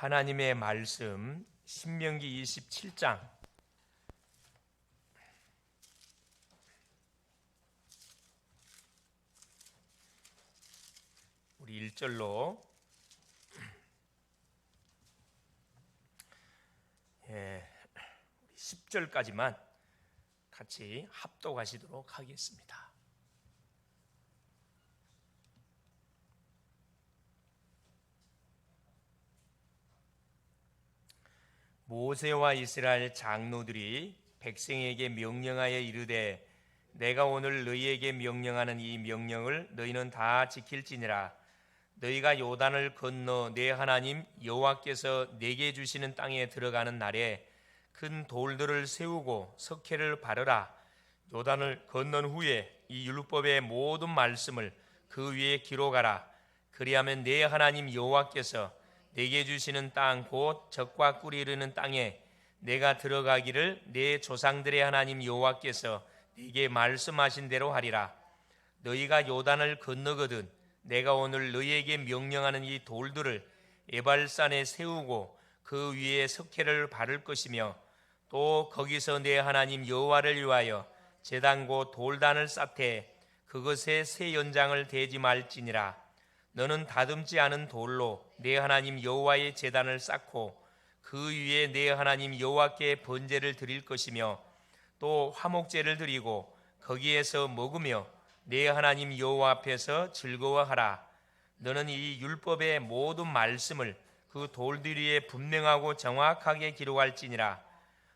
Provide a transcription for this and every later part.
하나님의 말씀 신명기 27장 우리 1절로 10절까지만 같이 합독하시도록 하겠습니다. 모세와 이스라엘 장로들이 백성에게 명령하여 이르되 내가 오늘 너희에게 명령하는 이 명령을 너희는 다 지킬지니라. 너희가 요단을 건너 내 하나님 여호와께서 내게 주시는 땅에 들어가는 날에 큰 돌들을 세우고 석회를 바르라. 요단을 건넌 후에 이 율법의 모든 말씀을 그 위에 기록하라. 그리하면 내 하나님 여호와께서 내게 주시는 땅 곧 젖과 꿀이 흐르는 땅에 내가 들어가기를 내 조상들의 하나님 여호와께서 네게 말씀하신 대로 하리라. 너희가 요단을 건너거든 내가 오늘 너희에게 명령하는 이 돌들을 에발산에 세우고 그 위에 석회를 바를 것이며 또 거기서 내 하나님 여호와를 위하여 제단 곧 돌단을 쌓되 그것에 새 연장을 대지 말지니라. 너는 다듬지 않은 돌로 내 하나님 여호와의 제단을 쌓고 그 위에 내 하나님 여호와께 번제를 드릴 것이며 또 화목제를 드리고 거기에서 먹으며 내 하나님 여호와 앞에서 즐거워하라. 너는 이 율법의 모든 말씀을 그 돌들 위에 분명하고 정확하게 기록할지니라.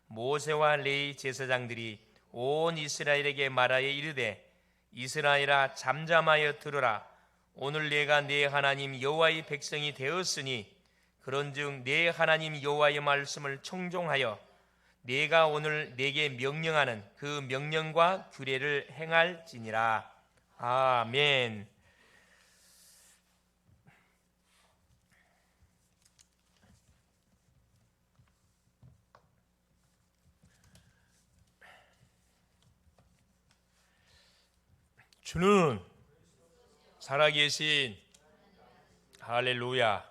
모세와 레위 제사장들이 온 이스라엘에게 말하여 이르되 이스라엘아 잠잠하여 들으라. 오늘 내가 내 하나님 여호와의 백성이 되었으니 그런즉 내 하나님 여호와의 말씀을 청종하여 내가 오늘 내게 명령하는 그 명령과 규례를 행할지니라. 아멘. 주는 살아계신 할렐루야.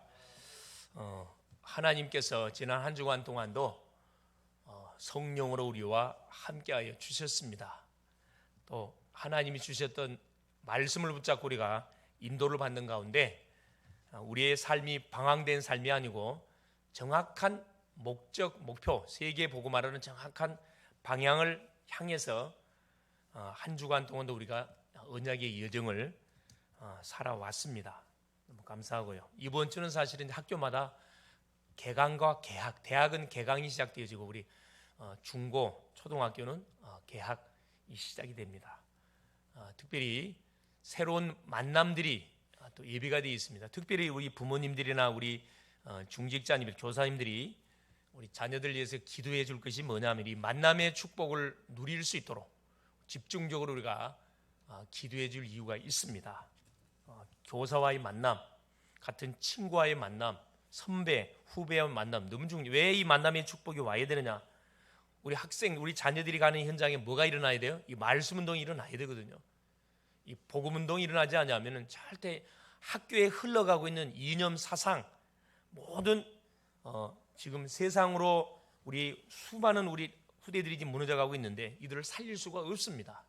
하나님께서 지난 한 주간 동안도 성령으로 우리와 함께하여 주셨습니다. 또 하나님이 주셨던 말씀을 붙잡고 우리가 인도를 받는 가운데 우리의 삶이 방황된 삶이 아니고 정확한 목적, 목표, 세계 보고 말하는 정확한 방향을 향해서 한 주간 동안도 우리가 언약의 여정을 살아왔습니다. 너무 감사하고요. 이번 주는 사실은 학교마다 개강과 개학, 대학은 개강이 시작되어지고 우리 중고, 초등학교는 개학이 시작이 됩니다. 특별히 새로운 만남들이 또 예비가 되어 있습니다. 특별히 우리 부모님들이나 우리 중직자님들, 교사님들이 우리 자녀들 위해서 기도해 줄 것이 뭐냐면 이 만남의 축복을 누릴 수 있도록 집중적으로 우리가 기도해 줄 이유가 있습니다. 교사와의 만남, 같은 친구와의 만남, 선배, 후배와의 만남 너무 중요해요. 왜 이 만남의 축복이 와야 되느냐? 우리 학생, 우리 자녀들이 가는 현장에 뭐가 일어나야 돼요? 이 말씀 운동이 일어나야 되거든요. 이 복음 운동이 일어나지 않으면 절대 학교에 흘러가고 있는 이념, 사상, 모든 지금 세상으로 우리 수많은 우리 후대들이 지금 무너져가고 있는데 이들을 살릴 수가 없습니다.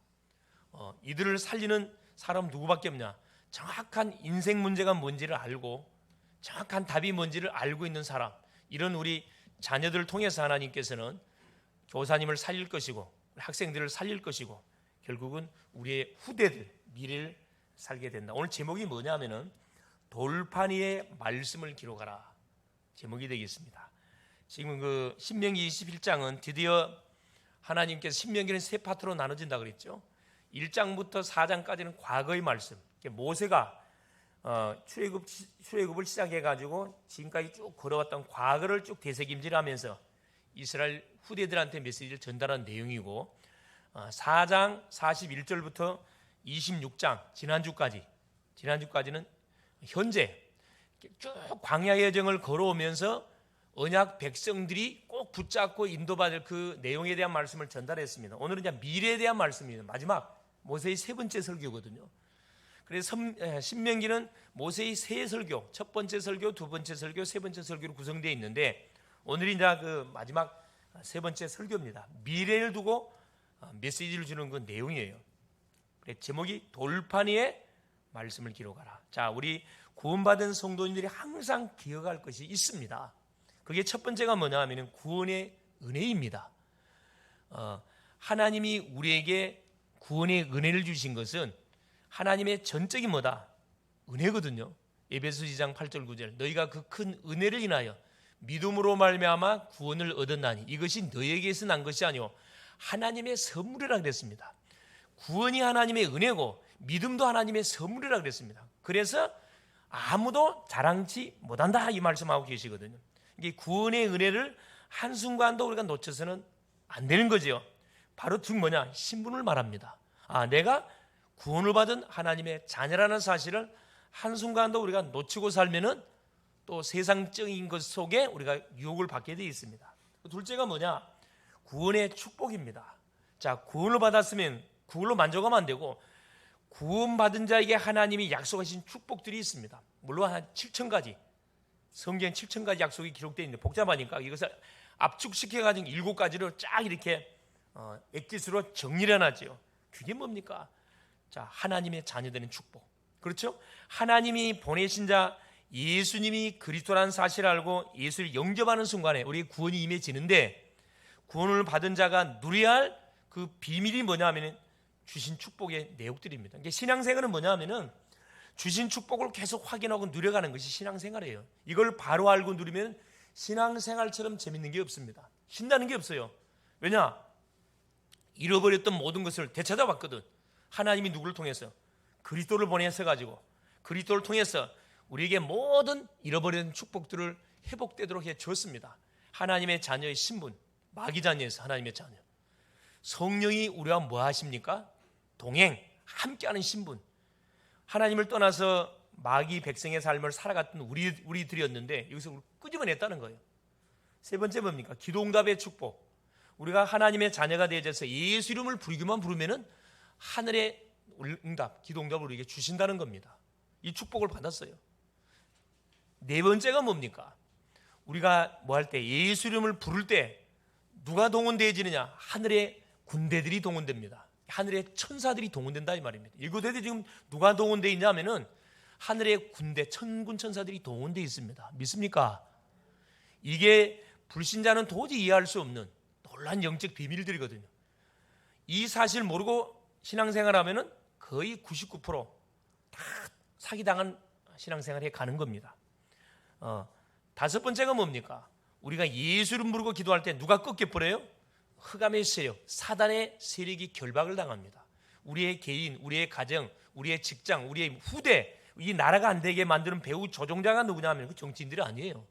이들을 살리는 사람 누구밖에 없냐? 정확한 인생 문제가 뭔지를 알고 정확한 답이 뭔지를 알고 있는 사람, 이런 우리 자녀들을 통해서 하나님께서는 교사님을 살릴 것이고 학생들을 살릴 것이고 결국은 우리의 후대들, 미래를 살게 된다. 오늘 제목이 뭐냐면은 돌판 위에 말씀을 기록하라 제목이 되겠습니다. 지금 그 신명기 21장은 드디어 하나님께서 신명기는 세 파트로 나눠진다 그랬죠. 1장부터 4장까지는 과거의 말씀, 모세가 출애굽을 시작해가지고 지금까지 쭉 걸어왔던 과거를 쭉 되새김질하면서 이스라엘 후대들한테 메시지를 전달한 내용이고 4장 41절부터 26장 지난주까지는 현재 쭉 광야의 여정을 걸어오면서 언약 백성들이 꼭 붙잡고 인도받을 그 내용에 대한 말씀을 전달했습니다. 오늘은 이제 미래에 대한 말씀입니다. 마지막 모세의 세 번째 설교거든요. 그래서 신명기는 모세의 세 설교, 첫 번째 설교, 두 번째 설교, 세 번째 설교로 구성되어 있는데 오늘이 이제 그 마지막 세 번째 설교입니다. 미래를 두고 메시지를 주는 그 내용이에요. 제목이 돌판 위에 말씀을 기록하라. 자, 우리 구원받은 성도님들이 항상 기억할 것이 있습니다. 그게 첫 번째가 뭐냐 하면 구원의 은혜입니다. 하나님이 우리에게 구원의 은혜를 주신 것은 하나님의 전적인 뭐다? 은혜거든요. 에베소 2장 8절 9절 너희가 그 큰 은혜를 인하여 믿음으로 말미암아 구원을 얻었나니 이것이 너희에게서 난 것이 아니오 하나님의 선물이라 그랬습니다. 구원이 하나님의 은혜고 믿음도 하나님의 선물이라 그랬습니다. 그래서 아무도 자랑치 못한다 이 말씀하고 계시거든요. 이게 구원의 은혜를 한순간도 우리가 놓쳐서는 안 되는 거죠. 바로 즉 뭐냐? 신분을 말합니다. 내가 구원을 받은 하나님의 자녀라는 사실을 한순간도 우리가 놓치고 살면은 또 세상적인 것 속에 우리가 유혹을 받게 되어 있습니다. 둘째가 뭐냐? 구원의 축복입니다. 자, 구원을 받았으면 그걸로 만족하면 안 되고 구원받은 자에게 하나님이 약속하신 축복들이 있습니다. 물론 한 7,000가지 성경 7,000가지 약속이 기록되어 있는데 복잡하니까 이것을 압축시켜가지고 7가지로 쫙 이렇게 액기스로 정리를 해놨죠. 그게 뭡니까? 자, 하나님의 자녀되는 축복. 그렇죠? 하나님이 보내신 자 예수님이 그리스도라는 사실을 알고 예수를 영접하는 순간에 우리 구원이 임해지는데 구원을 받은 자가 누려야 할 그 비밀이 뭐냐 하면 주신 축복의 내용들입니다. 이게 신앙생활은 뭐냐 하면은 주신 축복을 계속 확인하고 누려가는 것이 신앙생활이에요. 이걸 바로 알고 누리면 신앙생활처럼 재밌는 게 없습니다. 신나는 게 없어요. 왜냐? 잃어버렸던 모든 것을 되찾아봤거든. 하나님이 누구를 통해서? 그리스도를 보내서 가지고 그리스도를 통해서 우리에게 모든 잃어버린 축복들을 회복되도록 해 주었습니다. 하나님의 자녀의 신분, 마귀 자녀에서 하나님의 자녀. 성령이 우리와 뭐 하십니까? 동행, 함께하는 신분. 하나님을 떠나서 마귀 백성의 삶을 살아갔던 우리들이었는데 여기서 우리 끄집어냈다는 거예요. 세 번째 뭡니까? 기도응답의 축복. 우리가 하나님의 자녀가 되어져서 예수 이름을 부르기만 부르면은 하늘의 응답, 기도응답을 우리에게 주신다는 겁니다. 이 축복을 받았어요. 네 번째가 뭡니까? 우리가 뭐 할 때 예수 이름을 부를 때 누가 동원되어지느냐? 하늘의 군대들이 동원됩니다. 하늘의 천사들이 동원된다 이 말입니다. 일곱대대 지금 누가 동원되어 있냐면은 하늘의 군대 천군 천사들이 동원되어 있습니다. 믿습니까? 이게 불신자는 도저히 이해할 수 없는 놀라운 영적 비밀들이거든요. 이 사실 모르고 신앙생활하면은 거의 99%다 사기당한 신앙생활에 가는 겁니다. 다섯 번째가 뭡니까? 우리가 예수 이름 부르고 기도할 때 누가 꺾여버려요? 흑암의 세력, 사단의 세력이 결박을 당합니다. 우리의 개인, 우리의 가정, 우리의 직장, 우리의 후대, 이 나라가 안 되게 만드는 배후 조종자가 누구냐 하면 그 정치인들이 아니에요.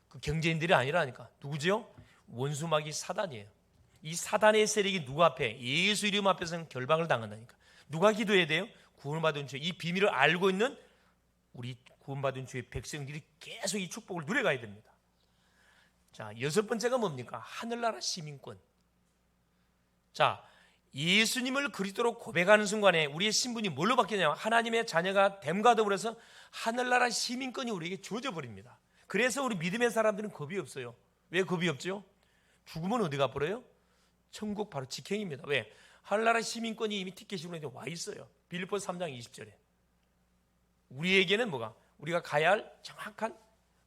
그 경제인들이 아니라니까. 누구죠? 원수마귀 사단이에요. 이 사단의 세력이 누구 앞에? 예수 이름 앞에서는 결박을 당한다니까. 누가 기도해야 돼요? 구원받은 주. 이 비밀을 알고 있는 우리 구원받은 주의 백성들이 계속 이 축복을 누려가야 됩니다. 자, 여섯 번째가 뭡니까? 하늘나라 시민권. 자, 예수님을 그리스도로 고백하는 순간에 우리의 신분이 뭘로 바뀌냐면 하나님의 자녀가 됨과 더불어서 하늘나라 시민권이 우리에게 주어져 버립니다. 그래서 우리 믿음의 사람들은 겁이 없어요. 왜 겁이 없죠? 죽으면 어디 가버려요? 천국 바로 직행입니다. 왜? 하늘나라 시민권이 이미 티켓으로 와 있어요. 빌립보서 3장 20절에. 우리에게는 뭐가? 우리가 가야 할 정확한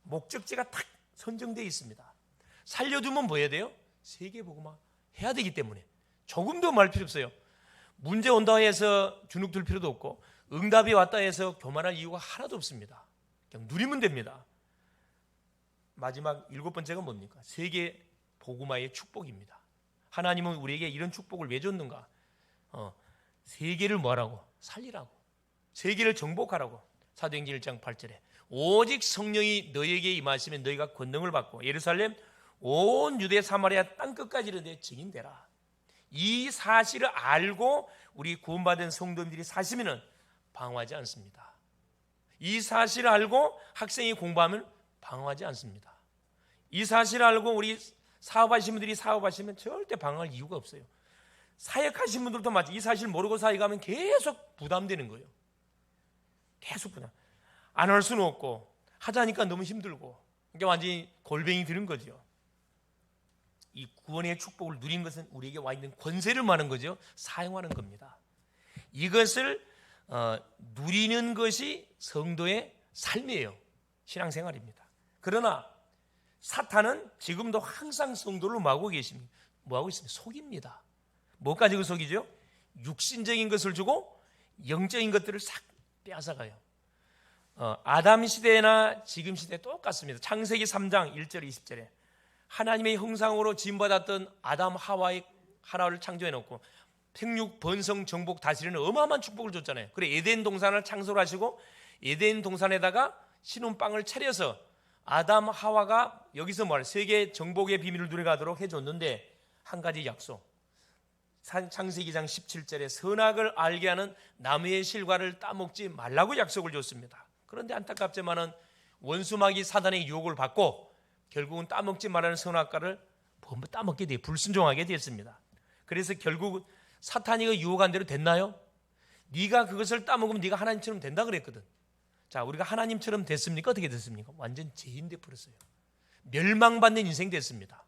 목적지가 딱 선정되어 있습니다. 살려두면 뭐 해야 돼요? 세계복음화 해야 되기 때문에 조금도 말 필요 없어요. 문제 온다 해서 주눅들 필요도 없고 응답이 왔다 해서 교만할 이유가 하나도 없습니다. 그냥 누리면 됩니다. 마지막 일곱 번째가 뭡니까? 세계복음화의 축복입니다. 하나님은 우리에게 이런 축복을 왜 줬는가? 세계를 뭐하라고? 살리라고. 세계를 정복하라고. 사도행전 1장 8절에 오직 성령이 너희에게 임하시면 너희가 권능을 받고 예루살렘 온 유대 사마리아 땅끝까지 이르되 증인되라. 이 사실을 알고 우리 구원받은 성도님들이 사시면 방황하지 않습니다. 이 사실을 알고 학생이 공부하면 방황하지 않습니다. 이 사실을 알고 우리 사업하시는 분들이 사업하시면 절대 방황할 이유가 없어요. 사역하시는 분들도 마찬가지. 이 사실 모르고 사역하면 계속 부담되는 거예요. 계속 그냥 안 할 수는 없고 하자니까 너무 힘들고 이게 완전히 골병이 드는 거죠. 이 구원의 축복을 누린 것은 우리에게 와 있는 권세를 말하는 거죠. 사용하는 겁니다. 이것을 누리는 것이 성도의 삶이에요. 신앙생활입니다. 그러나 사탄은 지금도 항상 성도를 뭐하고 계십니까? 뭐하고 있습니까? 속입니다. 뭐 가지고 속이죠? 육신적인 것을 주고 영적인 것들을 싹 빼앗아가요. 아담 시대나 지금 시대 똑같습니다. 창세기 3장 1절 20절에 하나님의 형상으로 지음받았던 아담 하와의 하나를 창조해 놓고 생육 번성 정복 다스리는 어마어마한 축복을 줬잖아요. 그래 에덴 동산을 창설하시고 에덴 동산에다가 신혼방을 차려서 아담 하와가 여기서 세계 정복의 비밀을 누려가도록 해줬는데 한 가지 약속, 창세기 2장 17절에 선악을 알게 하는 나무의 실과를 따먹지 말라고 약속을 줬습니다. 그런데 안타깝지만은 원수마귀 사단의 유혹을 받고 결국은 따먹지 말라는 선악과를 따먹게 돼 불순종하게 되었습니다. 그래서 결국 사탄이가 유혹한 대로 됐나요? 네가 그것을 따먹으면 네가 하나님처럼 된다 그랬거든. 자, 우리가 하나님처럼 됐습니까? 어떻게 됐습니까? 완전 죄인 돼 버렸어요. 멸망받는 인생 됐습니다.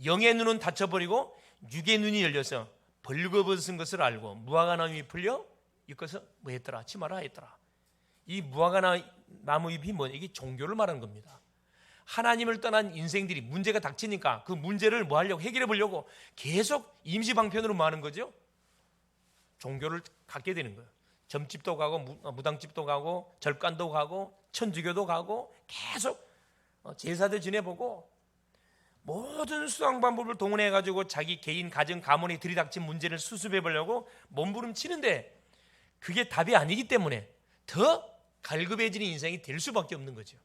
영의 눈은 닫혀버리고 육의 눈이 열려서 벌거벗은 것을 알고 무화과나무 풀려 이것을 뭐 했더라? 치마라 했더라. 이 무화과나무 잎이 뭐냐? 이게 종교를 말하는 겁니다. 하나님을 떠난 인생들이 문제가 닥치니까 그 문제를 뭐 하려고 해결해 보려고 계속 임시방편으로 뭐 하는 거죠? 종교를 갖게 되는 거예요. 점집도 가고 무당집도 가고 절간도 가고 천주교도 가고 계속 제사도 지내보고 모든 수상 방법을 동원해 가지고 자기 개인 가정 가문에 들이닥친 문제를 수습해 보려고 몸부림치는데 그게 답이 아니기 때문에 더 갈급해지는 인생이 될 수밖에 없는 거죠.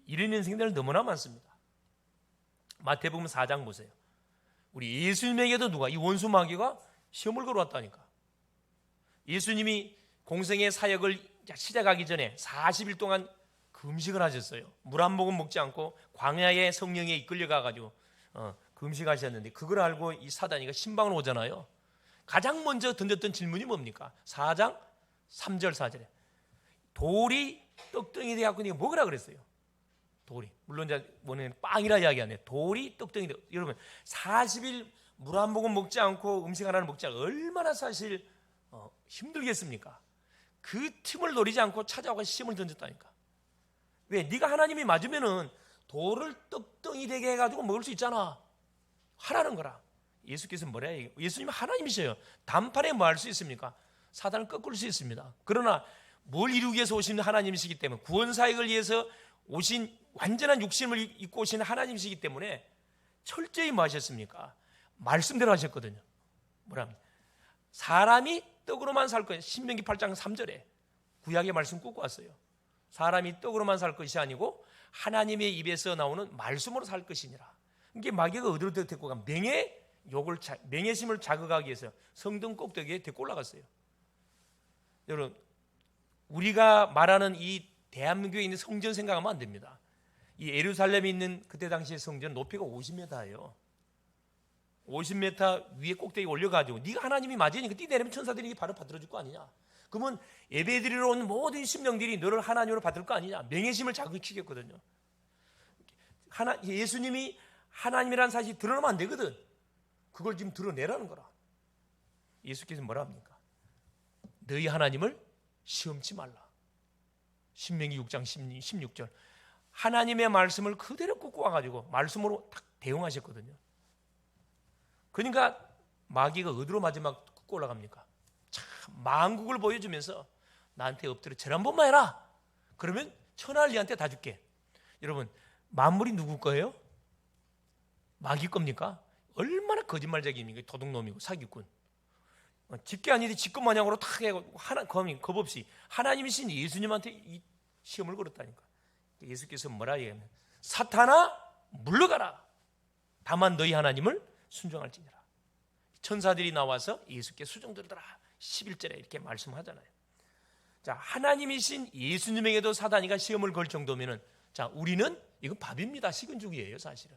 이런 인생들 너무나 많습니다. 마태복음 4장 보세요. 우리 예수님에게도 누가 이 원수 마귀가 시험을 걸어왔다니까. 예수님이 공생의 사역을 시작하기 전에 40일 동안 금식을 하셨어요. 물 한 모금 먹지 않고 광야의 성령에 이끌려가 가지고 금식하셨는데 그걸 알고 이 사단이가 신방으로 오잖아요. 가장 먼저 던졌던 질문이 뭡니까? 4장 3절 4절에 돌이 떡덩이 되어갖고 네가 먹으라 그랬어요. 돌이. 물론 이제 원래는 빵이라 이야기 안 해요. 돌이 떡덩이 되어. 여러분 40일 물 한 모금 먹지 않고 음식 하나를 먹지 않고 얼마나 사실 힘들겠습니까? 그 틈을 노리지 않고 찾아와서 시험을 던졌다니까. 왜? 네가 하나님이 맞으면은 돌을 떡덩이 되게 해가지고 먹을 수 있잖아. 하라는 거라. 예수께서 뭐라 해요? 예수님은 하나님이셔요. 단판에 뭐 할 수 있습니까? 사단을 꺾을 수 있습니다. 그러나 뭘 이루기 위해서 오신 하나님이시기 때문에 구원 사역을 위해서 오신 완전한 육신을 입고 오신 하나님이시기 때문에 철저히 뭐 하셨습니까? 말씀대로 하셨거든요. 뭐랍니까? 사람이 떡으로만 살 거예요. 신명기 8장 3절에 구약의 말씀 꾸고 왔어요. 사람이 떡으로만 살 것이 아니고 하나님의 입에서 나오는 말씀으로 살 것이니라. 이게 마귀가 어디로 데리고 가? 맹예심을 자극하기 위해서 성등 꼭대기에 데리고 올라갔어요. 여러분, 우리가 말하는 이 대한민국에 있는 성전 생각하면 안 됩니다. 이 예루살렘에 있는 그때 당시의 성전 높이가 50m예요. 50m 위에 꼭대기 올려가지고 네가 하나님이 맞으니까 뛰내리면 천사들이 바로 받들어줄 거 아니냐. 그러면 예배드리러 온 모든 심령들이 너를 하나님으로 받을 거 아니냐. 맹예심을 자극시켰거든요. 예수님이 하나님이라는 사실이 드러나면 안 되거든. 그걸 지금 드러내라는 거라. 예수께서 뭐라 합니까? 너희 하나님을 시험치 말라. 신명기 6장 16절. 하나님의 말씀을 그대로 꽂고 와가지고 말씀으로 딱 대응하셨거든요. 그러니까 마귀가 어디로 마지막 꽂고 올라갑니까? 참 만국을 보여주면서 나한테 엎드려 절 한 번만 해라. 그러면 천하를 네한테 다 줄게. 여러분, 만물이 누구 거예요? 마귀 겁니까? 얼마나 거짓말쟁이입니까? 도둑놈이고 사기꾼. 집게 아니지 집것 마냥으로 탁 해가지고 겁 없이 하나님이신 예수님한테 이 시험을 걸었다니까. 예수께서 뭐라 얘기하면 사탄아 물러가라. 다만 너희 하나님을 순종할지니라. 천사들이 나와서 예수께 수종들더라. 11절에 이렇게 말씀하잖아요. 자, 하나님이신 예수님에게도 사단이가 시험을 걸 정도면은 자, 우리는 이건 밥입니다. 식은죽이에요, 사실은.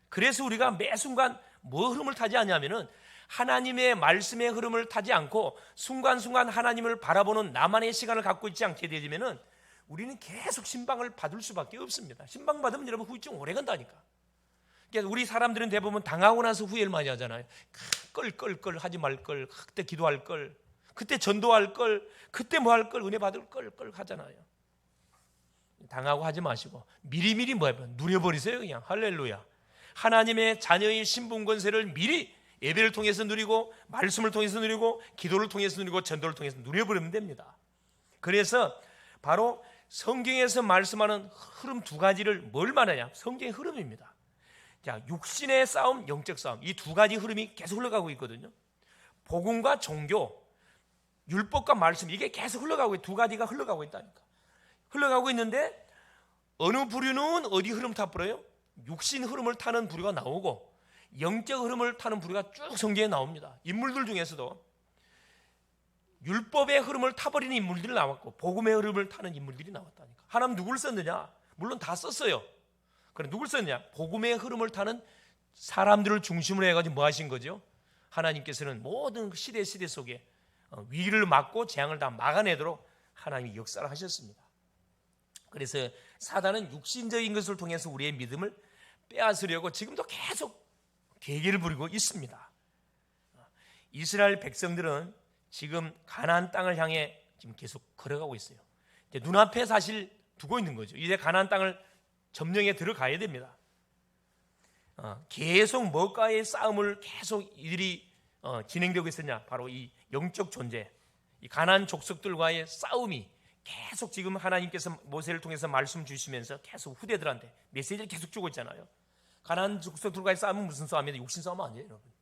그래서 우리가 매 순간 뭐 흐름을 타지 않냐면은 하나님의 말씀의 흐름을 타지 않고 순간순간 하나님을 바라보는 나만의 시간을 갖고 있지 않게 되면은 우리는 계속 신방을 받을 수밖에 없습니다. 신방 받으면 여러분 후유증 오래 간다니까. 그러니까 우리 사람들은 대부분 당하고 나서 후회를 많이 하잖아요. 껄 하지 말 걸, 그때 기도할 걸, 그때 전도할 걸, 그때 뭐 할 걸, 은혜 받을 걸 하잖아요. 당하고 하지 마시고 미리미리 뭐 해봐 누려버리세요. 그냥 할렐루야. 하나님의 자녀의 신분 권세를 미리 예배를 통해서 누리고 말씀을 통해서 누리고 기도를 통해서 누리고 전도를 통해서 누려버리면 됩니다. 그래서 바로 성경에서 말씀하는 흐름 두 가지를 뭘 말하냐? 성경의 흐름입니다. 자, 육신의 싸움, 영적 싸움, 이 두 가지 흐름이 계속 흘러가고 있거든요. 복음과 종교, 율법과 말씀, 이게 계속 흘러가고, 두 가지가 흘러가고 있다니까. 흘러가고 있는데 어느 부류는 어디 흐름 타버려요? 육신 흐름을 타는 부류가 나오고 영적 흐름을 타는 부류가 쭉 성경에 나옵니다. 인물들 중에서도 율법의 흐름을 타버리는 인물들이 나왔고 복음의 흐름을 타는 인물들이 나왔다니까. 하나님 누굴 썼느냐? 물론 다 썼어요. 그래 누굴 썼냐? 복음의 흐름을 타는 사람들을 중심으로 해가지고 뭐 하신 거죠? 하나님께서는 모든 시대 속에 위기를 막고 재앙을 다 막아내도록 하나님이 역사를 하셨습니다. 그래서 사단은 육신적인 것을 통해서 우리의 믿음을 빼앗으려고 지금도 계속 계계를 부리고 있습니다. 이스라엘 백성들은 지금 가나안 땅을 향해 지금 계속 걸어가고 있어요. 이제 눈앞에 사실 두고 있는 거죠. 이제 가나안 땅을 점령해 들어가야 됩니다. 계속 뭐가의 싸움을 계속 이들이 진행되고 있었냐? 바로 이 영적 존재, 이 가나안 족속들과의 싸움이 계속 지금 하나님께서 모세를 통해서 말씀 주시면서 계속 후대들한테 메시지를 계속 주고 있잖아요. 가나안 족속들과의 싸움은 무슨 싸움이에요? 육신 싸움 아니에요, 여러분.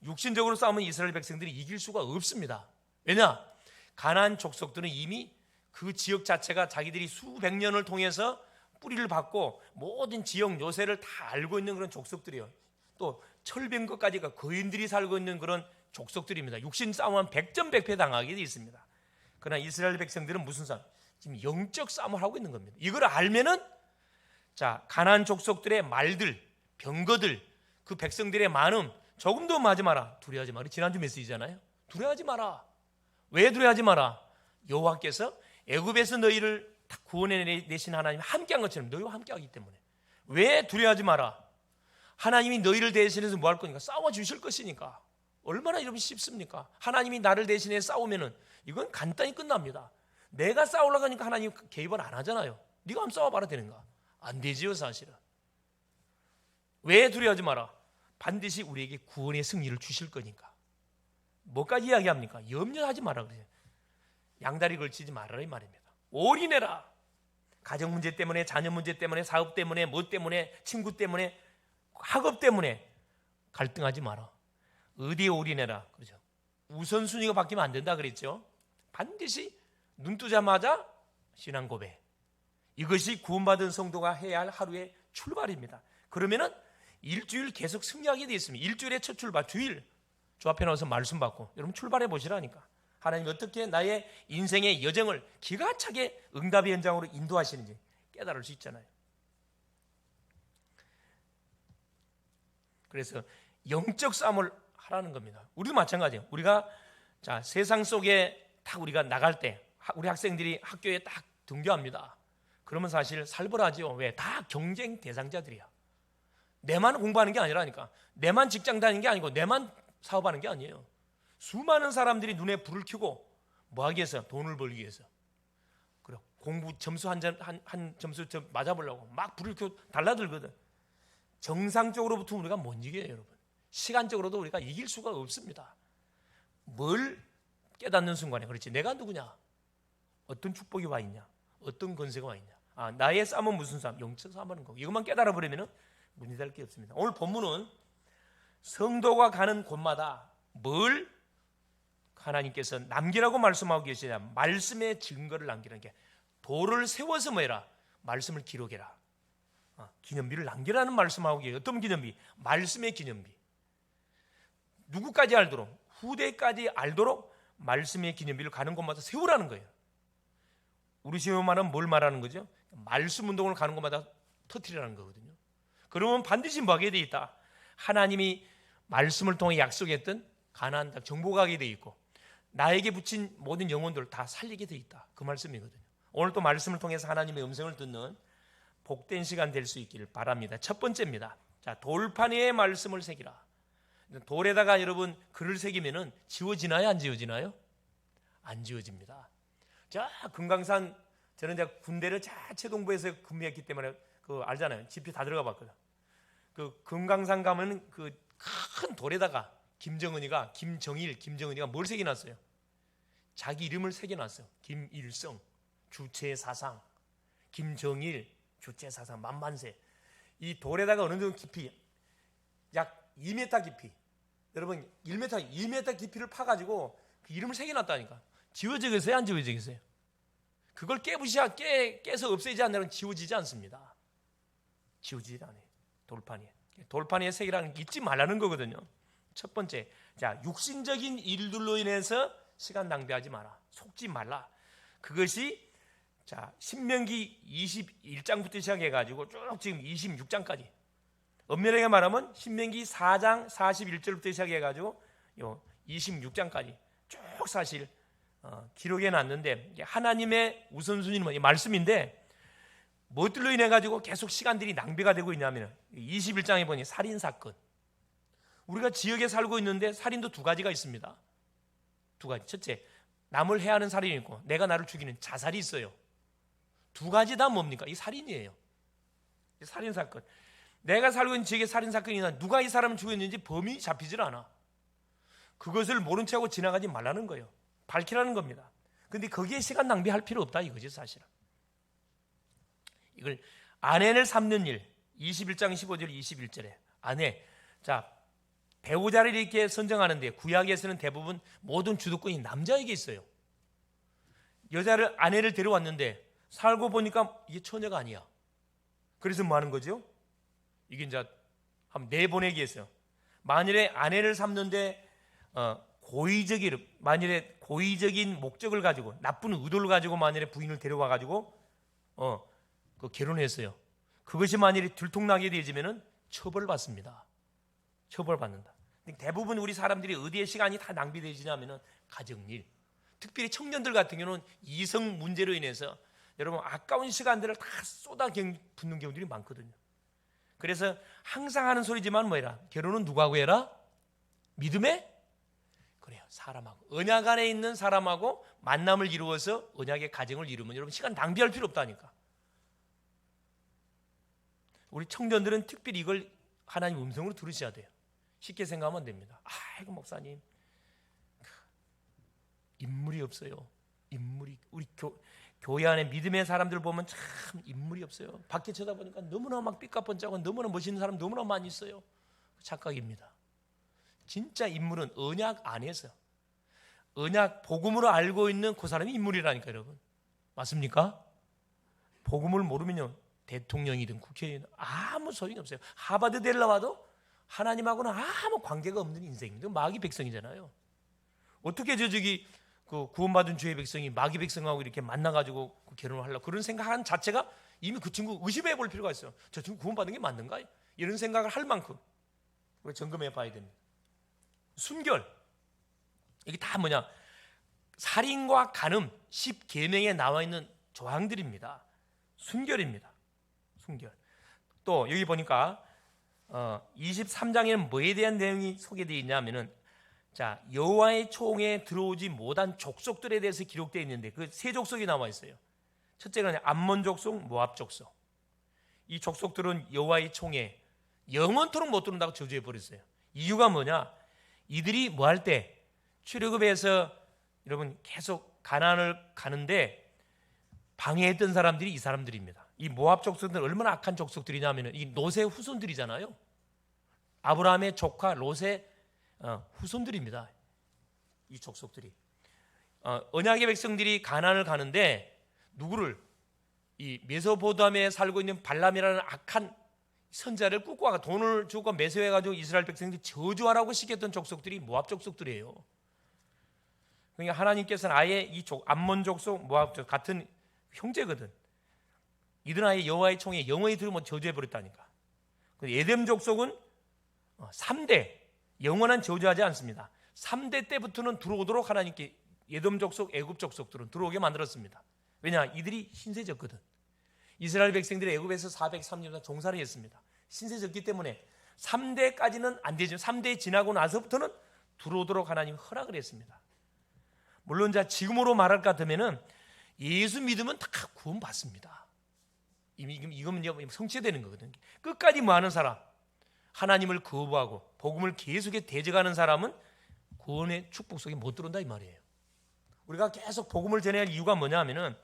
육신적으로 싸우면 이스라엘 백성들이 이길 수가 없습니다. 왜냐? 가나안 족속들은 이미 그 지역 자체가 자기들이 수백 년을 통해서 뿌리를 받고 모든 지역 요새를 다 알고 있는 그런 족속들이에요. 또 철빈 것까지가 거인들이 살고 있는 그런 족속들입니다. 육신 싸움은 백전백패 당하게 되어 있습니다. 그러나 이스라엘 백성들은 무슨 싸움? 지금 영적 싸움을 하고 있는 겁니다. 이걸 알면은 자 가나안 족속들의 말들, 병거들, 그 백성들의 많음 조금도 하지 마라. 두려워하지 마라. 지난주 메시지잖아요. 두려워하지 마라. 왜 두려워하지 마라? 여호와께서 애굽에서 너희를 다 구원해내신 하나님이 함께한 것처럼 너희와 함께하기 때문에. 왜 두려워하지 마라? 하나님이 너희를 대신해서 뭐 할 거니까? 싸워주실 것이니까. 얼마나 여러분 쉽습니까? 하나님이 나를 대신해 싸우면은 이건 간단히 끝납니다. 내가 싸우려고 하니까 하나님 개입을 안 하잖아요. 네가 한번 싸워봐라 되는가? 안 되지요 사실은. 왜 두려워하지 마라? 반드시 우리에게 구원의 승리를 주실 거니까. 뭐까지 이야기합니까? 염려하지 마라 그래요. 양다리 걸치지 말아라 이 말입니다. 올인해라. 가정 문제 때문에, 자녀 문제 때문에, 사업 때문에, 뭐 때문에, 친구 때문에, 학업 때문에 갈등하지 마라. 어디에 올인해라. 그렇죠. 우선순위가 바뀌면 안 된다 그랬죠. 반드시 눈 뜨자마자 신앙 고백. 이것이 구원받은 성도가 해야 할 하루의 출발입니다. 그러면은 일주일 계속 승리하게 되어 있습니다. 일주일의 첫 출발, 주일 주 앞에 나와서 말씀 받고 여러분 출발해 보시라니까. 하나님이 어떻게 나의 인생의 여정을 기가 차게 응답의 현장으로 인도하시는지 깨달을 수 있잖아요. 그래서 영적 싸움을 하라는 겁니다. 우리도 마찬가지예요. 우리가 자 세상 속에 딱 우리가 나갈 때 우리 학생들이 학교에 딱 등교합니다. 그러면 사실 살벌하죠. 왜? 다 경쟁 대상자들이야. 내만 공부하는 게 아니라니까. 내만 직장 다니는 게 아니고 내만 사업하는 게 아니에요. 수많은 사람들이 눈에 불을 켜고 뭐 하기 위해서? 돈을 벌기 위해서. 그래 공부 점수 한 점수 맞아보려고 막 불을 켜고 달라들거든. 정상적으로부터 우리가 못 이겨요, 여러분. 시간적으로도 우리가 이길 수가 없습니다. 뭘 깨닫는 순간에 그렇지. 내가 누구냐? 어떤 축복이 와 있냐? 어떤 권세가 와 있냐? 아, 나의 싸움은 무슨 싸움? 영적 싸움하는 거. 이것만 깨달아 버리면은 문제 될 게 없습니다. 오늘 본문은 성도가 가는 곳마다 뭘 하나님께서 남기라고 말씀하고 계시냐? 말씀의 증거를 남기라는 게 돌을 세워서 뭐해라? 말씀을 기록해라. 기념비를 남기라는 말씀하고 계세요. 어떤 기념비? 말씀의 기념비. 누구까지 알도록? 후대까지 알도록 말씀의 기념비를 가는 곳마다 세우라는 거예요. 우리 시험 말은 뭘 말하는 거죠? 말씀 운동을 가는 곳마다 터뜨리라는 거거든요. 그러면 반드시 뭐 하게 돼 있다? 하나님이 말씀을 통해 약속했던 가나안 땅 정복하게 돼 있고 나에게 붙인 모든 영혼들을 다 살리게 돼 있다. 그 말씀이거든요. 오늘 또 말씀을 통해서 하나님의 음성을 듣는 복된 시간 될 수 있기를 바랍니다. 첫 번째입니다. 자, 돌판 위에 말씀을 새기라. 돌에다가 여러분 글을 새기면은 지워지나요? 안 지워지나요? 안 지워집니다. 자, 금강산 저는 이제 군대를 자체동부에서 근무했기 때문에 그 알잖아요. 지표 다 들어가 봤거든. 그 금강산 가면 그 큰 돌에다가 김정희가 뭘 새겨놨어요? 자기 이름을 새겨놨어요. 김일성, 주체사상, 김정일, 주체사상, 만만세. 이 돌에다가 어느 정도 깊이, 약 2m 깊이, 여러분 2m 깊이를 파가지고 그 이름을 새겨놨다니까. 지워지겠어요? 안 지워지겠어요? 그걸 깨서 없애지 않으면 지워지지 않습니다. 지워지지 않아요. 돌판 위에 새기라는 게 잊지 말라는 거거든요. 첫 번째, 자, 육신적인 일들로 인해서 시간 낭비하지 마라. 속지 말라. 그것이 자, 신명기 21장부터 시작해가지고 쭉 지금 26장까지. 엄밀하게 말하면 신명기 4장 41절부터 시작해가지고 26장까지 쭉 사실 기록해 놨는데 하나님의 우선순위는 이 말씀인데 무엇들로 인해 가지고 계속 시간들이 낭비가 되고 있냐면 21장에 보니 살인 사건. 우리가 지역에 살고 있는데 살인도 두 가지가 있습니다. 두 가지. 첫째, 남을 해하는 살인이 있고 내가 나를 죽이는 자살이 있어요. 두 가지 다 뭡니까? 이 살인이에요. 이 살인 사건. 내가 살고 있는 지역에 살인 사건이 나 누가 이 사람을 죽였는지 범인이 잡히질 않아. 그것을 모른 척하고 지나가지 말라는 거예요. 밝히라는 겁니다. 근데 거기에 시간 낭비할 필요 없다 이거지 사실은. 이걸 아내를 삼는 일 21장 15절 21절에 아내. 자, 배우자를 이렇게 선정하는데 구약에서는 대부분 모든 주도권이 남자에게 있어요. 아내를 데려왔는데 살고 보니까 이게 처녀가 아니야. 그래서 뭐 하는 거죠? 이게 이제 한번 내보내기 했어요. 만일에 아내를 삼는데 고의적인 목적을 가지고 나쁜 의도를 가지고 만일에 부인을 데려와 가지고 그 결혼했어요. 그것이 만일에 들통나게 되어지면은 처벌받습니다. 처벌받는다. 대부분 우리 사람들이 어디에 시간이 다 낭비되지냐면은 가정일. 특별히 청년들 같은 경우는 이성 문제로 인해서 여러분 아까운 시간들을 다 쏟아 붓는 경우들이 많거든요. 그래서 항상 하는 소리지만 뭐해라? 결혼은 누구하고 해라? 믿음에? 그래요. 사람하고. 언약 안에 있는 사람하고 만남을 이루어서 언약의 가정을 이루면 여러분 시간 낭비할 필요 없다니까. 우리 청년들은 특별히 이걸 하나님 음성으로 들으셔야 돼요. 쉽게 생각하면 됩니다. 아이고 목사님 인물이 없어요. 우리 교회 안에 믿음의 사람들 보면 참 인물이 없어요. 밖에 쳐다보니까 너무나 막 삐까뻔쩍하고 너무나 멋있는 사람 너무나 많이 있어요. 착각입니다. 진짜 인물은 언약 안에서 언약 복음으로 알고 있는 그 사람이 인물이라니까 여러분. 맞습니까? 복음을 모르면요 대통령이든 국회의원이든 아무 소용이 없어요. 하버드 대를 나와도 하나님하고는 아무 관계가 없는 인생인데 마귀 백성이잖아요. 어떻게 그 구원받은 주의 백성이 마귀 백성하고 이렇게 만나가지고 결혼을 하려고 그런 생각하는 자체가 이미 그 친구 의심해 볼 필요가 있어요. 저 친구 구원받은 게 맞는가? 이런 생각을 할 만큼 우리 점검해 봐야 됩니다. 순결 이게 다 뭐냐? 살인과 간음 10계명에 나와 있는 조항들입니다. 순결입니다. 순결. 또 여기 보니까 23장에는 뭐에 대한 내용이 소개되어 있냐면은 자, 여호와의 총에 들어오지 못한 족속들에 대해서 기록되어 있는데 그 세 족속이 나와 있어요. 첫째가 암몬 족속, 모압 족속. 이 족속들은 여호와의 총에 영원토록 못 들어온다고 저주해 버렸어요. 이유가 뭐냐? 이들이 뭐 할 때 출애굽에서 여러분 계속 가나안을 가는데 방해했던 사람들이 이 사람들입니다. 이 모압 족속들은 얼마나 악한 족속들이냐면 이 롯의 후손들이잖아요. 아브라함의 조카 롯의 후손들입니다. 이 족속들이 언약의 백성들이 가나안을 가는데 누구를 이 메소포타미아에 살고 있는 발람이라는 악한 선자를 꾹고 와가 돈을 주고 매수해가지고 이스라엘 백성들이 저주하라고 시켰던 족속들이 모압 족속들이에요. 그러니까 하나님께서는 아예 이 암몬 족속, 모압 족속 같은 형제거든. 이들은 아예 여호와의 총에 영원히 들으면 저주해 버렸다니까. 에돔 족속은 3대 영원한 저주하지 않습니다. 3대 때부터는 들어오도록 하나님께 에돔 족속, 애굽 족속들은 들어오게 만들었습니다. 왜냐? 이들이 신세졌거든. 이스라엘 백성들이 애굽에서 430년 종살이 했습니다. 신세졌기 때문에 3대까지는 안 되죠. 3대 지나고 나서부터는 들어오도록 하나님이 허락을 했습니다. 물론 지금으로 말할 것 같으면은 예수 믿으면 다 구원 받습니다. 이건 성취되는 거거든요. 끝까지 뭐하는 사람, 하나님을 거부하고 복음을 계속해 대적하는 사람은 구원의 축복 속에 못 들어온다 이 말이에요. 우리가 계속 복음을 전해야 할 이유가 뭐냐 하면은,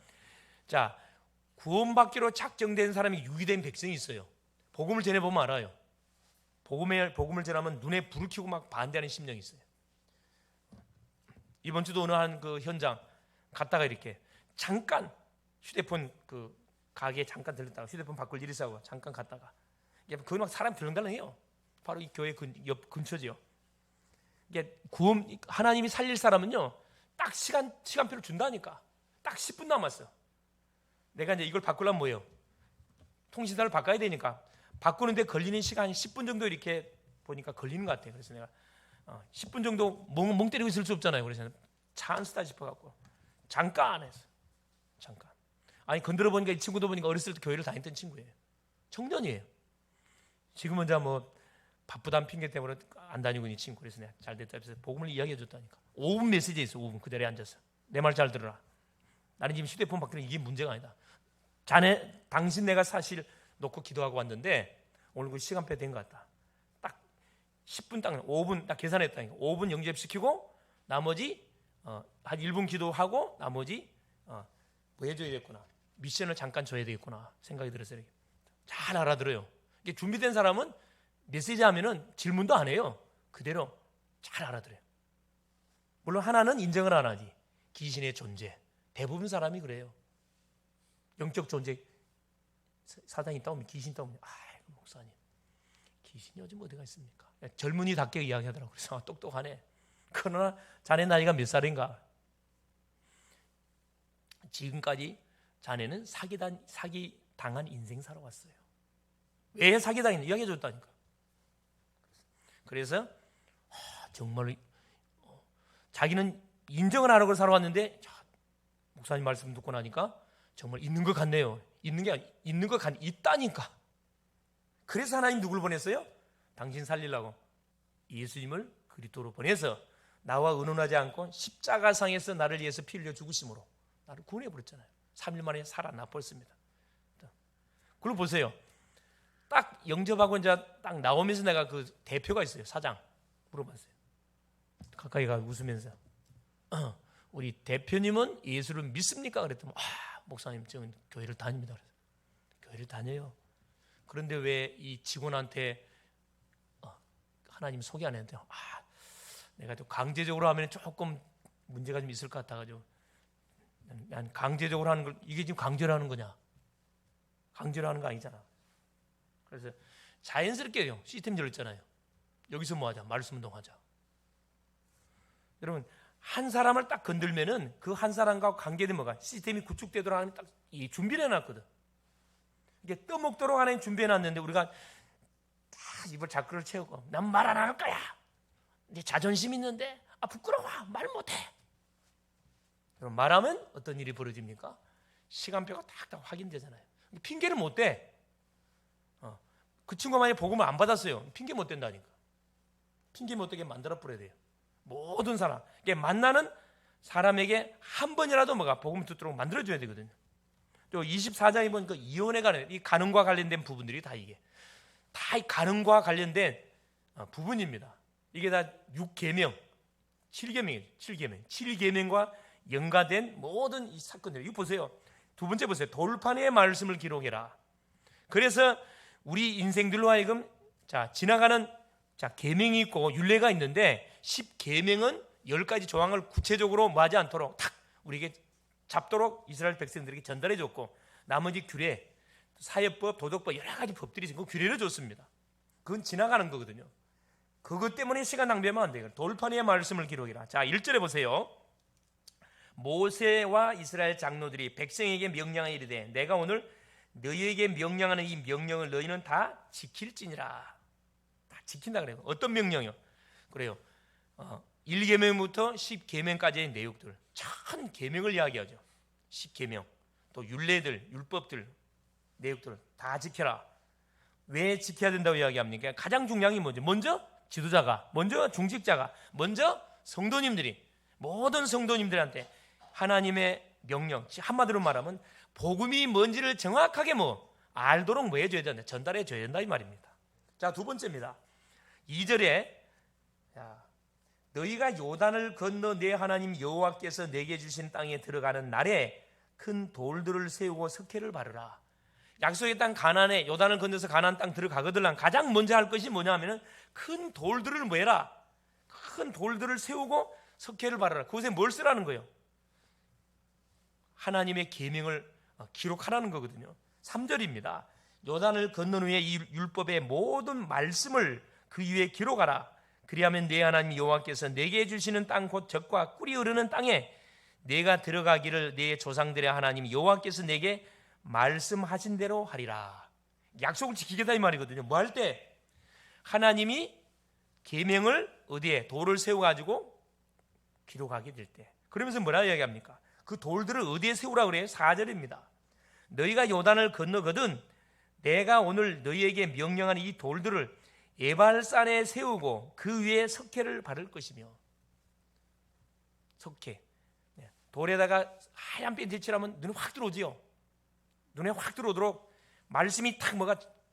자, 구원받기로 작정된 사람이 유기된 백성이 있어요. 복음을 전해보면 알아요. 복음을 전하면 눈에 불을 켜고 막 반대하는 심령이 있어요. 이번 주도 어느 한 그 현장 갔다가 이렇게 잠깐 휴대폰 그 가게에 잠깐 들렸다가 휴대폰 바꿀 일이 있어서 잠깐 갔다가 거기 막 사람 들렁달렁해요. 바로 이 교회 옆 근처지요. 이게 하나님이 살릴 사람은요, 딱 시간표를 준다니까. 딱 10분 남았어. 내가 이제 이걸 바꾸려면 뭐예요? 통신사를 바꿔야 되니까 바꾸는데 걸리는 시간이 10분 정도 이렇게 보니까 걸리는 것 같아요. 그래서 내가 10분 정도 멍 때리고 있을 수 없잖아요. 그래서 찬스다 싶어갖고 잠깐 했어. 잠깐. 아니 건드려 보니까 이 친구도 보니까 어렸을 때 교회를 다녔던 친구예요. 청년이에요. 지금은 뭐 바쁘다는 핑계 때문에 안 다니고 있는 친구. 그래서 내가 잘 됐다 해서 복음을 이야기해 줬다니까. 5분 메시지 있어. 5분 그 자리에 앉아서 내 말 잘 들어라. 나는 지금 휴대폰 바꾸는 이게 문제가 아니다. 자네 당신 내가 사실 놓고 기도하고 왔는데 오늘 그 시간표 된 것 같다. 딱 10분 딱 5분 딱 계산했다니까. 5분 영접시키고 나머지 한 1분 기도하고 나머지 뭐 해줘야 되겠구나. 미션을 잠깐 줘야 되겠구나 생각이 들었어요. 잘 알아들어요. 이게 준비된 사람은 메시지 하면은 질문도 안 해요. 그대로 잘 알아들어요. 물론 하나는 인정을 안 하지. 귀신의 존재. 대부분 사람이 그래요. 영적 존재. 사단이 있다 오면 귀신 있다 오면 목사님 귀신이 요즘 어디가 있습니까? 젊은이답게 이야기하더라고요. 그래서 똑똑하네. 그러나 자네 나이가 몇 살인가? 지금까지 자네는 사기당한 인생 살아왔어요. 왜 사기당했는지 이야기해 줬다니까. 그래서 정말 자기는 인정을 안 하고 살아왔는데 목사님 말씀 듣고 나니까 정말 있는 것 같네요. 있는 게 있는 것 있다니까. 그래서 하나님 누굴 보냈어요? 당신 살리려고 예수님을 그리스도로 보내서 나와 의논하지 않고 십자가상에서 나를 위해서 피 흘려 죽으심으로 나를 구원해 버렸잖아요. 3일 만에 살아나 버렸습니다. 그걸 보세요. 딱 영접하고 이제 딱 나오면서 내가 그 대표가 있어요. 사장 물어봤어요. 가까이 가 웃으면서 우리 대표님은 예수를 믿습니까? 그랬더니 목사님 저는 교회를 다닙니다. 그래서 교회를 다녀요. 그런데 왜 이 직원한테 하나님 소개 안 했는데 내가 좀 강제적으로 하면 조금 문제가 좀 있을 것 같아가지고 난 강제적으로 하는 걸 이게 지금 강제로 하는 거냐? 강제로 하는 거 아니잖아. 그래서 자연스럽게요. 시스템적으로 있잖아요. 여기서 뭐 하자? 말씀 운동하자. 여러분 한 사람을 딱 건들면은 그 한 사람과 관계된 뭐가 시스템이 구축되도록 하나님 딱 준비를 해놨거든. 이게 떠먹도록 하나님 준비해놨는데 우리가 다 입을 자꾸를 채우고 난 말 안 할 거야. 내 자존심 있는데 부끄러워 말 못해. 그럼 말하면 어떤 일이 벌어집니까? 시간표가 딱딱 확인되잖아요. 핑계를 못 대. 그 친구가 만약에 복음을 안 받았어요. 핑계 못 댄다니까. 핑계 못 되게 만들어 버려야 돼요. 모든 사람. 이게 만나는 사람에게 한 번이라도 뭐가 복음을 듣도록 만들어줘야 되거든요. 또 24장에 보면 그 이혼에 관한 이 간음과 관련된 부분들이 다 이게 다 이 간음과 관련된 부분입니다. 이게 다 6계명, 7계명이에요. 7계명과 연관된 모든 이 사건들. 이거 보세요. 두 번째 보세요. 돌판의 말씀을 기록해라. 그래서 우리 인생들로 하여금 지나가는 계명이 있고 율례가 있는데 10계명은 10가지 조항을 구체적으로 뭐하지 않도록 탁 우리에게 잡도록 이스라엘 백성들에게 전달해 줬고 나머지 규례, 사회법, 도덕법 여러 가지 법들이 있고 규례를 줬습니다. 그건 지나가는 거거든요. 그것 때문에 시간 낭비하면 안 돼요. 돌판의 말씀을 기록해라. 자, 1절에 보세요. 모세와 이스라엘 장로들이 백성에게 명령하여 이르되 내가 오늘 너희에게 명령하는 이 명령을 너희는 다 지킬지니라. 다 지킨다 그래요. 어떤 명령이요? 그래요. 1계명부터 10계명까지의 내용들, 천 계명을 이야기하죠. 10계명, 또 율례들, 율법들, 내용들을 다 지켜라. 왜 지켜야 된다고 이야기합니까? 가장 중요한 게 뭐죠? 먼저 지도자가, 먼저 중직자가, 먼저 성도님들이, 모든 성도님들한테 하나님의 명령, 한마디로 말하면 복음이 뭔지를 정확하게 알도록 뭐 해줘야 된다? 전달해 줘야 된다 이 말입니다. 자, 두 번째입니다. 2절에 너희가 요단을 건너 내 하나님 여호와께서 내게 주신 땅에 들어가는 날에 큰 돌들을 세우고 석회를 바르라. 약속의 땅 가나안에 요단을 건너서 가나안 땅 들어가거든 가장 먼저 할 것이 뭐냐 하면은 큰 돌들을 해라. 큰 돌들을 세우고 석회를 바르라. 그곳에 뭘 쓰라는 거예요? 하나님의 계명을 기록하라는 거거든요. 3절입니다. 요단을 건넌 후에 이 율법의 모든 말씀을 그 위에 기록하라. 그리하면 내 하나님 여호와께서 내게 주시는 땅 곧 젖과 꿀이 흐르는 땅에 내가 들어가기를 내 조상들의 하나님 여호와께서 내게 말씀하신 대로 하리라. 약속을 지키겠다 이 말이거든요. 뭐 할 때? 하나님이 계명을 어디에? 돌을 세워가지고 기록하게 될 때. 그러면서 뭐라 이야기합니까? 그 돌들을 어디에 세우라 그래요? 4절입니다. 너희가 요단을 건너거든 내가 오늘 너희에게 명령한 이 돌들을 에발산에 세우고 그 위에 석회를 바를 것이며. 석회, 돌에다가 하얀 펜 칠하면 눈에 확 들어오지요. 눈에 확 들어오도록 말씀이 탁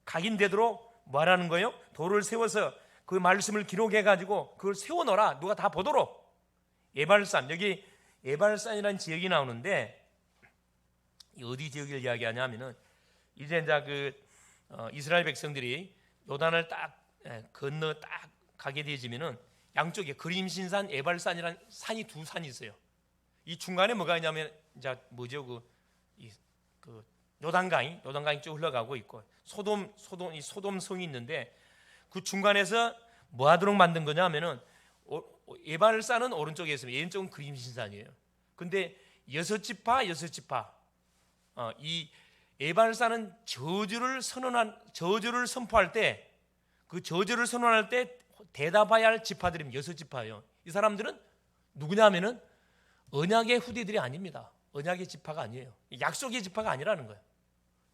각인되도록 뭐 하라는 거예요? 돌을 세워서 그 말씀을 기록해가지고 그걸 세워놓으라. 누가 다 보도록. 에발산, 여기 에발산이라는 지역이 나오는데 어디 지역을 이야기하냐면은 이제 이스라엘 백성들이 요단을 딱 건너 딱 가게 되어지면은 양쪽에 그림신산, 에발산이라는 산이 두 산이 있어요. 이 중간에 뭐가 있냐면 이제 뭐죠? 그 요단강이 쭉 흘러가고 있고 소돔성이 있는데 그 중간에서 뭐 하도록 만든 거냐면은 에발산은 오른쪽에 있으면 왼쪽은 그림신산이에요. 근데 여섯 지파 이 에발산은 저주를 선포할 때 그 저주를 선언할 때 대답해야 할 지파들이면 여섯 지파예요. 이 사람들은 누구냐면은 언약의 후대들이 아닙니다. 언약의 지파가 아니에요. 약속의 지파가 아니라는 거예요.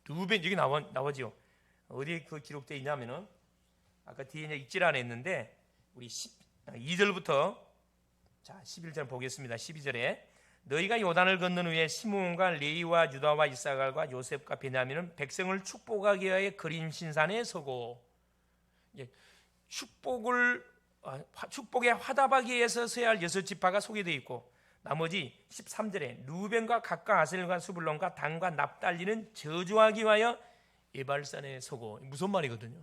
루벤 여기 나오지요. 어디에 그 기록되어 있냐면은 아까 뒤에 읽질 않았는데 우리 2절부터 자 11절 보겠습니다. 12절에 너희가 요단을 건넌 후에 시므온과 레위와 유다와 이사갈과 요셉과 베냐민은 백성을 축복하기 위하여 그림신산에 서고. 축복에 화답하기 위해서 서야 할 여섯 지파가 소개되어 있고 나머지 13절에 루벤과 gad과 아셀과 스불론과 단과 납달리는 저주하기 위하여 에발산에 서고. 무슨 말이거든요.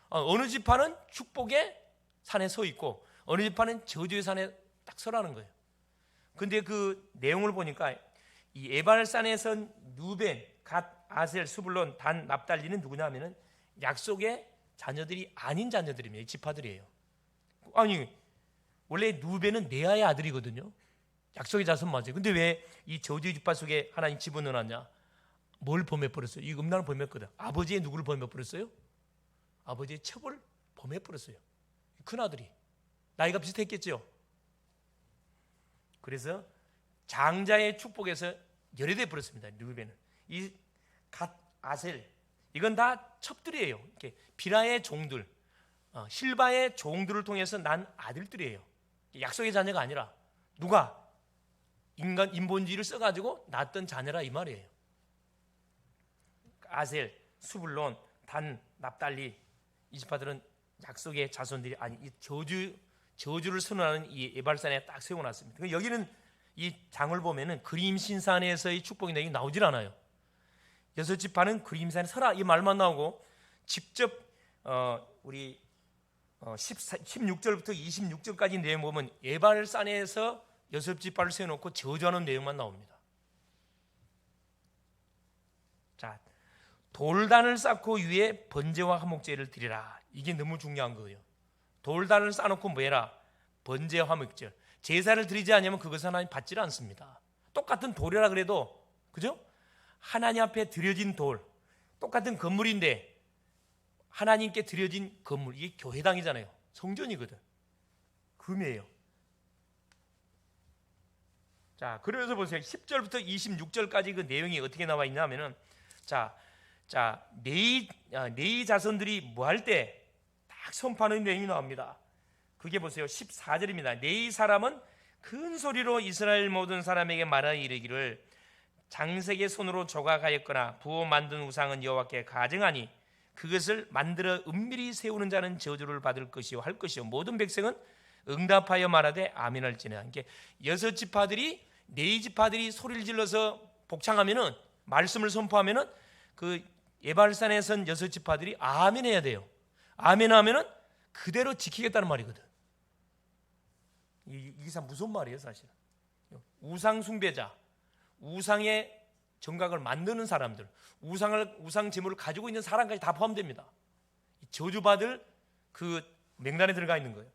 어느 지파는 축복의 산에 서 있고 어느 지파는 저주의 산에 딱 서라는 거예요. 근데 그 내용을 보니까 이 에발산에 선 루벤, 갓, 아셀, 스불론, 단, 납달리는 누구냐 하면은 약속의 자녀들이 아닌 자녀들입니다. 이 지파들이에요. 아니 원래 루벤은 레아의 아들이거든요. 약속의 자손 맞아요. 근데 왜 이 저주의 지파 속에 하나님 집어넣었냐? 뭘 범해버렸어요? 이 음란을 범했거든. 아버지의 누구를 범해버렸어요? 아버지의 첩을 범해버렸어요. 큰아들이 나이가 비슷했겠죠. 그래서 장자의 축복에서 열애돼 버렸습니다. 루벤은. 이 갓, 아셀 이건 다 첩들이에요. 이렇게 비라의 종들, 실바의 종들을 통해서 난 아들들이에요. 약속의 자녀가 아니라 누가 인본주의를 써가지고 낳았던 자녀라 이 말이에요. 아셀, 수불론, 단, 납달리 이 지파들은 약속의 자손들이 아니 이 저주를 선언하는 이 에발산에 딱 세워놨습니다. 여기는 이 장을 보면은 그림신산에서의 축복이 나오질 않아요. 여섯 지파는 그림산에 서라 이 말만 나오고 직접 우리 16절부터 26절까지 내용 보면 에발산에서 여섯 지파를 세워놓고 저주하는 내용만 나옵니다. 자, 돌단을 쌓고 위에 번제와 화목제를 드리라. 이게 너무 중요한 거예요. 돌단을 쌓아놓고 뭐해라? 번제 화목제 제사를 드리지 않으면 그것은 하나님 받지를 않습니다. 똑같은 돌이라 그래도 그죠? 하나님 앞에 드려진 돌 똑같은 건물인데 하나님께 드려진 건물 이게 교회당이잖아요. 성전이거든. 금이에요. 자, 그래서 보세요. 10절부터 26절까지 그 내용이 어떻게 나와 있냐면은 네이 자손들이 뭐 할 때 딱 선포하는 내용이 나옵니다. 그게 보세요. 14절입니다. 네이 사람은 큰 소리로 이스라엘 모든 사람에게 말하여 이르기를 장색의 손으로 조각하였거나 부어 만든 우상은 여호와께 가증하니 그것을 만들어 은밀히 세우는 자는 저주를 받을 것이요 할 것이요 모든 백성은 응답하여 말하되 아멘할지니라. 이게 6지파들이 네이 지파들이 소리를 질러서 복창하면은 말씀을 선포하면은 그 예발산에 선 6지파들이 아멘해야 돼요. 아멘하면은 그대로 지키겠다는 말이거든. 이게 참 무슨 말이에요, 사실. 우상 숭배자, 우상의 정각을 만드는 사람들, 우상 제물을 가지고 있는 사람까지 다 포함됩니다. 저주받을 그 명단에 들어가 있는 거예요.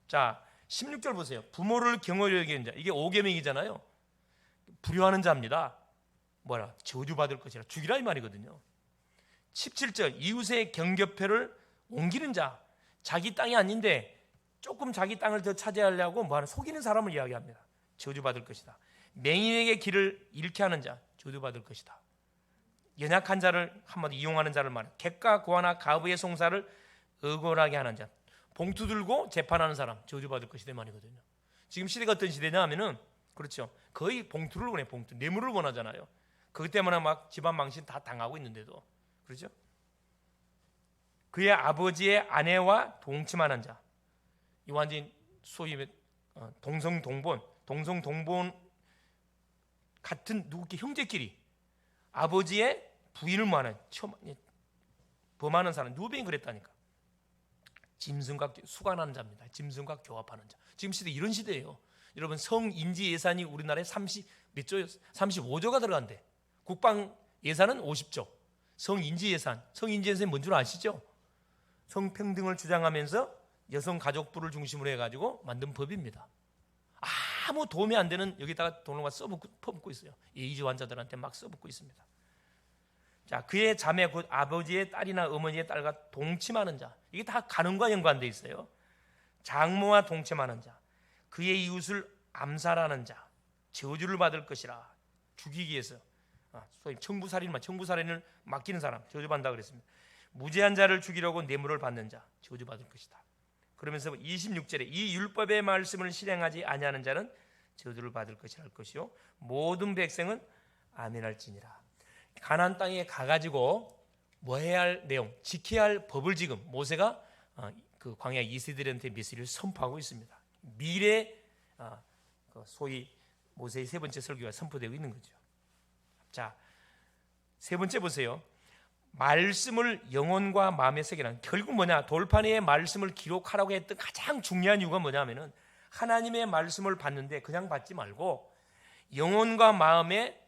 자, 16절 보세요. 부모를 경홀히 여기는 자, 이게 5계명이잖아요. 불효하는 자입니다. 뭐라? 저주받을 것이라, 죽이라 이 말이거든요. 17절 이웃의 경계표를 옮기는 자, 자기 땅이 아닌데 조금 자기 땅을 더 차지하려고 뭐하는 속이는 사람을 이야기합니다. 저주받을 것이다. 맹인에게 길을 잃게 하는 자, 저주받을 것이다. 연약한 자를 한마디 이용하는 자를 말해. 객과 고아나 가부의 송사를 억울하게 하는 자, 봉투 들고 재판하는 사람, 저주받을 것이다 말이거든요. 지금 시대가 어떤 시대냐 하면은 그렇죠. 거의 봉투를 원해. 봉투, 뇌물을 원하잖아요. 그것 때문에 막 집안 망신 다 당하고 있는데도 그렇죠. 그의 아버지의 아내와 동침하는 자, 이 완전 소위 동성동본 같은 누구께 형제끼리 아버지의 부인을 뭐하는 범하는 사람, 누구병이 그랬다니까. 짐승과 수관하는 자입니다. 짐승과 교합하는 자. 지금 시대 이런 시대예요. 여러분, 성인지 예산이 우리나라에 35조가 들어간대. 국방 예산은 50조. 성인지 예산이 뭔 줄 아시죠? 성평등을 주장하면서 여성 가족부를 중심으로 해가지고 만든 법입니다. 아무 도움이 안 되는 여기다가 돈을 써붓고 있어요. 에이즈 환자들한테 막 써붓고 있습니다. 자, 그의 자매 곧 아버지의 딸이나 어머니의 딸과 동침하는 자, 이게 다 가늠과 연관되어 있어요. 장모와 동침하는 자, 그의 이웃을 암살하는 자, 저주를 받을 것이라. 죽이기 위해서 소위 청부살인을 맡기는 사람 저주받는다 그랬습니다. 무죄한 자를 죽이려고 뇌물을 받는 자 저주받을 것이다. 그러면서 26절에 이 율법의 말씀을 실행하지 아니하는 자는 저주를 받을 것이라 할 것이요 모든 백성은 아멘할지니라. 가나안 땅에 가가지고 뭐 해야 할 내용, 지켜야 할 법을 지금 모세가 그 광야 이스라엘한테 메시지를 선포하고 있습니다. 미래 소위 모세의 세 번째 설교가 선포되고 있는 거죠. 자, 세 번째 보세요. 말씀을 영혼과 마음에 새기라는, 결국 뭐냐, 돌판 위에 말씀을 기록하라고 했던 가장 중요한 이유가 뭐냐면은 하나님의 말씀을 받는데 그냥 받지 말고 영혼과 마음에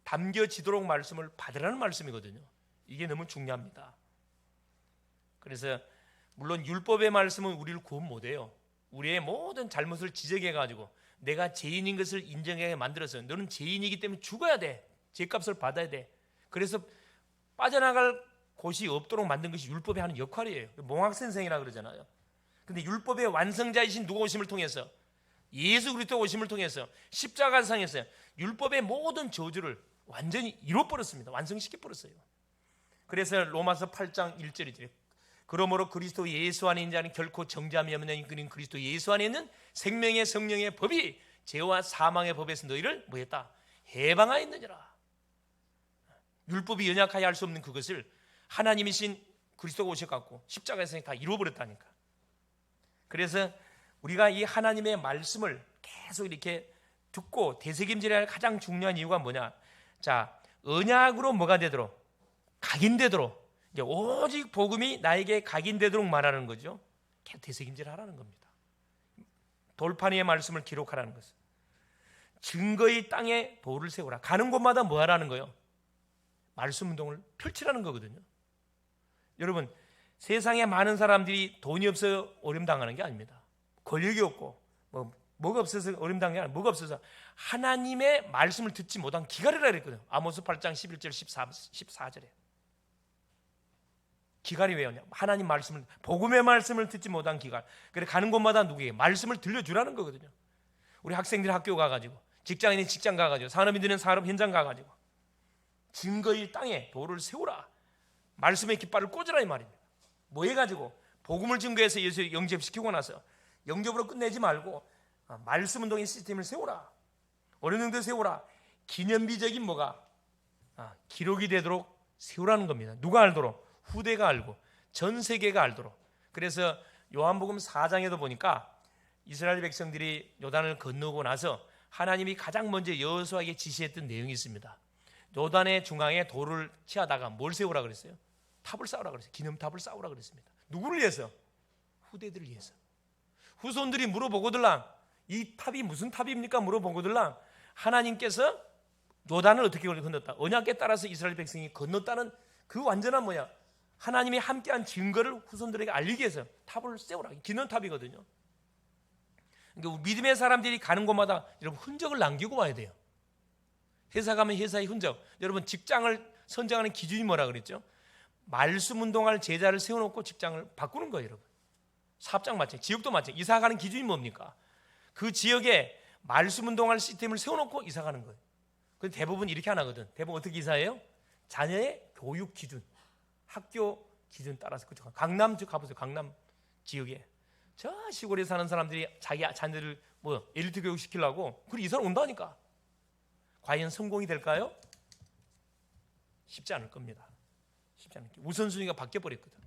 담겨지도록 말씀을 받으라는 말씀이거든요. 이게 너무 중요합니다. 그래서 물론 율법의 말씀은 우리를 구원 못해요. 우리의 모든 잘못을 지적해가지고 내가 죄인인 것을 인정하게 만들어서 너는 죄인이기 때문에 죽어야 돼, 죄값을 받아야 돼, 그래서 빠져나갈 곳이 없도록 만든 것이 율법이 하는 역할이에요. 몽학선생이라 그러잖아요. 근데 율법의 완성자이신 누가 오심을 통해서, 예수 그리스도 오심을 통해서 십자가상에서 율법의 모든 저주를 완전히 이뤄버렸습니다. 완성시켜버렸어요. 그래서 로마서 8장 1절이죠. 그러므로 그리스도 예수 안에 있는 자는 결코 정죄함이 없는 그린 그리스도 예수 안에 있는 생명의 성령의 법이 죄와 사망의 법에서 너희를 뭐했다? 해방하였느니라. 율법이 연약하여 할 수 없는 그것을 하나님이신 그리스도가 오셔갖고 십자가에서 다 이루어버렸다니까. 그래서 우리가 이 하나님의 말씀을 계속 이렇게 듣고 되새김질해야 할 가장 중요한 이유가 뭐냐? 자, 언약으로 뭐가 되도록? 각인되도록. 이제 오직 복음이 나에게 각인되도록 말하는 거죠. 되새김질하라는 겁니다. 돌판 위의 말씀을 기록하라는 것은 증거의 땅에 돌을 세우라. 가는 곳마다 뭐 하라는 거예요? 말씀 운동을 펼치라는 거거든요. 여러분, 세상에 많은 사람들이 돈이 없어 어려움 당하는 게 아닙니다. 권력이 없고 뭐가 없어서 어려움 당하는 게 아니라 뭐가 없어서 하나님의 말씀을 듣지 못한 기갈이라 그랬거든요. 아모스 8장 11절 14절에 기갈이 왜요? 하나님 말씀을, 복음의 말씀을 듣지 못한 기갈. 그래 가는 곳마다 누구에게 말씀을 들려주라는 거거든요. 우리 학생들이 학교 가가지고, 직장인이 직장 가가지고, 산업인들은 산업 현장 가가지고 증거의 땅에 돌을 세우라. 말씀의 깃발을 꽂으라 이 말입니다. 뭐 해가지고 복음을 증거해서 예수 영접시키고 나서 영접으로 끝내지 말고 말씀 운동의 시스템을 세우라. 어느 정도 세우라. 기념비적인 뭐가 기록이 되도록 세우라는 겁니다. 누가 알도록? 후대가 알고 전 세계가 알도록. 그래서 요한복음 4장에도 보니까 이스라엘 백성들이 요단을 건너고 나서 하나님이 가장 먼저 여호수아에게 지시했던 내용이 있습니다. 요단의 중앙에 돌을 치하다가 뭘 세우라 그랬어요? 탑을 쌓으라 그랬어요. 기념탑을 쌓으라 그랬습니다. 누구를 위해서? 후대들을 위해서. 후손들이 물어보거들랑 이 탑이 무슨 탑입니까? 물어보거들랑 하나님께서 요단을 어떻게 건넜다? 언약에 따라서 이스라엘 백성이 건넜다는 그 완전한 뭐야? 하나님이 함께한 증거를 후손들에게 알리기 위해서 탑을 세우라. 기념탑이거든요. 그러니까 믿음의 사람들이 가는 곳마다 여러분 흔적을 남기고 와야 돼요. 회사 가면 회사의 흔적. 여러분 직장을 선정하는 기준이 뭐라 그랬죠? 말씀 운동할 제자를 세워놓고 직장을 바꾸는 거예요, 여러분. 사업장 마찬가지, 지역도 마찬가지. 이사 가는 기준이 뭡니까? 그 지역에 말씀 운동할 시스템을 세워놓고 이사 가는 거예요. 근데 대부분 이렇게 안 하거든. 대부분 어떻게 이사해요? 자녀의 교육 기준, 학교 기준 따라서. 그렇죠. 강남 가보세요. 강남 지역에 저 시골에 사는 사람들이 자기 자녀를 뭐 엘리트 교육 시키려고 그리 이사를 온다니까. 과연 성공이 될까요? 쉽지 않을 겁니다. 쉽지 않을 겁니다. 우선순위가 바뀌어 버렸거든.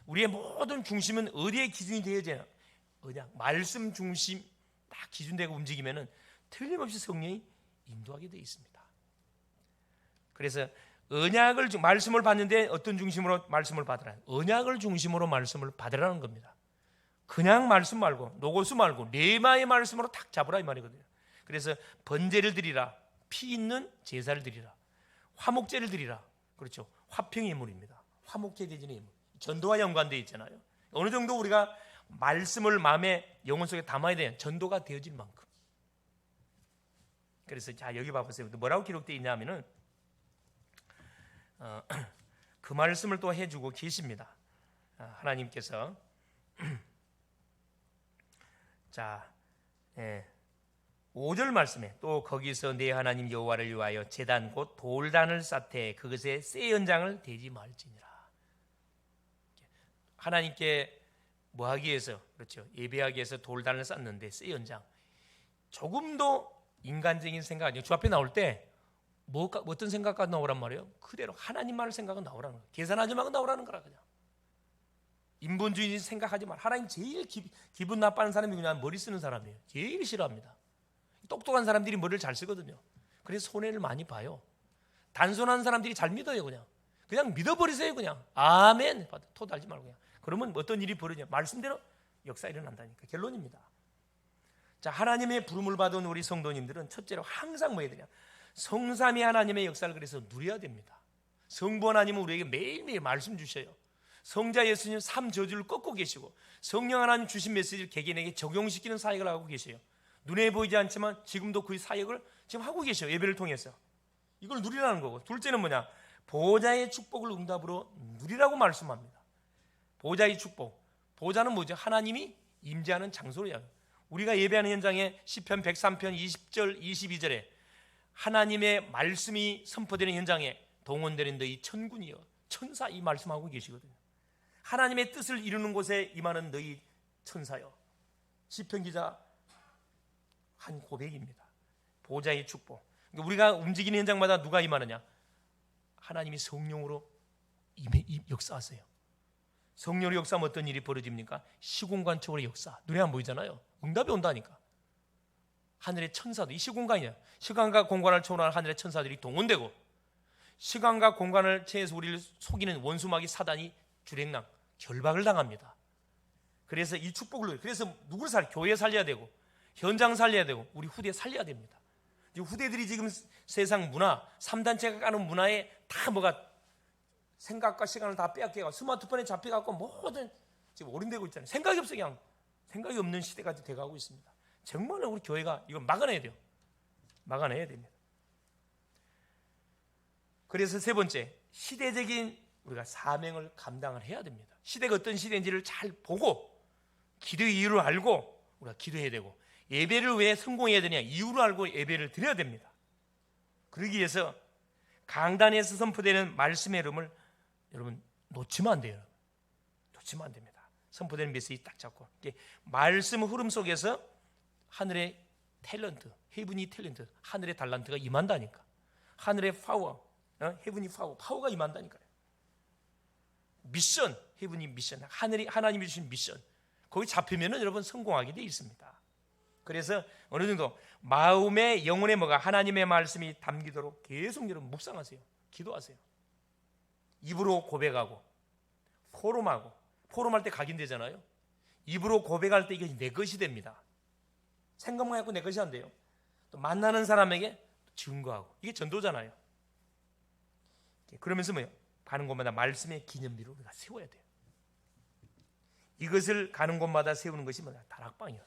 우리의 모든 중심은 어디에 기준이 되어야 되나? 언약, 말씀 중심 딱 기준되고 움직이면은 틀림없이 성령이 인도하게 되어 있습니다. 그래서 언약을 말씀을 받는데 어떤 중심으로 말씀을 받으라? 언약을 중심으로 말씀을 받으라는 겁니다. 그냥 말씀 말고 노고수 말고 레마의 말씀으로 탁 잡으라 이 말이거든요. 그래서 번제를 드리라, 피 있는 제사를 드리라, 화목제를 드리라. 그렇죠. 화평의 예물입니다. 화목제 대전의 예물. 전도와 연관되어 있잖아요. 어느 정도 우리가 말씀을 마음에 영혼 속에 담아야 돼요. 전도가 되어질 만큼. 그래서 자 여기 봐보세요. 뭐라고 기록되어 있냐면은 그 말씀을 또 해주고 계십니다. 하나님께서 자 5절 말씀에 또 거기서 내 하나님 여호와를 위하여 제단 곧 돌단을 쌓되 그것에 새 연장을 대지 말지니라. 하나님께 뭐 하기 위해서, 그렇죠, 예배하기 위해서 돌단을 쌓는데 새 연장. 조금도 인간적인 생각 아니에요. 주 앞에 나올 때 어떤 생각과 나오란 말이에요? 그대로 하나님만을 생각은 나오라는 거예요. 계산하지 말고 나오라는 거라. 그냥 인본주의 생각하지 말. 하나님 제일 기분 나빠하는 사람이 그냥 머리 쓰는 사람이에요. 제일 싫어합니다. 똑똑한 사람들이 머리를 잘 쓰거든요. 그래서 손해를 많이 봐요. 단순한 사람들이 잘 믿어요. 그냥 믿어버리세요. 그냥 아멘 토 달지 말고. 그냥 그러면 어떤 일이 벌어지냐? 말씀대로 역사 일어난다니까. 결론입니다. 자, 하나님의 부름을 받은 우리 성도님들은 첫째로 항상 뭐 해야 되냐? 성삼위 하나님의 역사를 그래서 누려야 됩니다. 성부 하나님은 우리에게 매일매일 말씀 주셔요. 성자 예수님 3저주를 꺾고 계시고 성령 하나님 주신 메시지를 개개인에게 적용시키는 사역을 하고 계세요. 눈에 보이지 않지만 지금도 그 사역을 지금 하고 계셔요. 예배를 통해서. 이걸 누리라는 거고, 둘째는 뭐냐? 보좌의 축복을 응답으로 누리라고 말씀합니다. 보좌의 축복. 보좌는 뭐죠? 하나님이 임재하는 장소로요. 우리가 예배하는 현장에 시편 103편 20절 22절에 하나님의 말씀이 선포되는 현장에 동원되는 너희 천군이여 천사, 이 말씀하고 계시거든요. 하나님의 뜻을 이루는 곳에 임하는 너희 천사여. 시편 기자 한 고백입니다. 보좌의 축복. 그러니까 우리가 움직이는 현장마다 누가 임하느냐? 하나님이 성령으로 역사하세요. 성령으로 역사하면 어떤 일이 벌어집니까? 시공간적으로 역사. 눈에 안 보이잖아요. 응답이 온다니까. 하늘의 천사들, 이 시공간이야. 시간과 공간을 초월하는 하늘의 천사들이 동원되고, 시간과 공간을 채해서 우리를 속이는 원수마귀 사단이 주랭랑 결박을 당합니다. 그래서 이 축복을, 그래서 누구를 교회 살려야 되고 현장 살려야 되고 우리 후대 살려야 됩니다. 후대들이 지금 세상 문화, 3단체가 까는 문화에 다 뭐가 생각과 시간을 다 빼앗겨가 스마트폰에 잡혀갖고 모든 지금 오른되고 있잖아요. 생각이 없어. 그냥 생각이 없는 시대가 돼가고 있습니다. 정말 우리 교회가 이거 막아내야 돼요. 막아내야 됩니다. 그래서 세 번째, 시대적인 우리가 사명을 감당을 해야 됩니다. 시대가 어떤 시대인지를 잘 보고 기도의 이유를 알고 우리가 기도해야 되고, 예배를 왜 성공해야 되냐? 이유를 알고 예배를 드려야 됩니다. 그러기 위해서 강단에서 선포되는 말씀의 이름을 여러분 놓치면 안 돼요. 놓치면 안 됩니다. 선포되는 메시지 딱 잡고 말씀 흐름 속에서 하늘의 탤런트, 헤븐이 탤런트, 하늘의 달란트가 임한다니까. 하늘의 파워, 헤븐이 파워가 임한다니까요. 미션, 헤븐이 미션, 하나님이 주신 미션, 거기 잡히면은 여러분 성공하게 돼 있습니다. 그래서 어느 정도 마음의 영혼의 뭐가 하나님의 말씀이 담기도록 계속 여러분 묵상하세요. 기도하세요. 입으로 고백하고 포럼할 때 각인되잖아요. 입으로 고백할 때 이게 내 것이 됩니다. 생각만 해도 내 것이 안 돼요. 또 만나는 사람에게 증거하고, 이게 전도잖아요. 그러면서 뭐예요? 가는 곳마다 말씀의 기념비를 우리가 세워야 돼요. 이것을 가는 곳마다 세우는 것이 뭐냐? 다락방이요.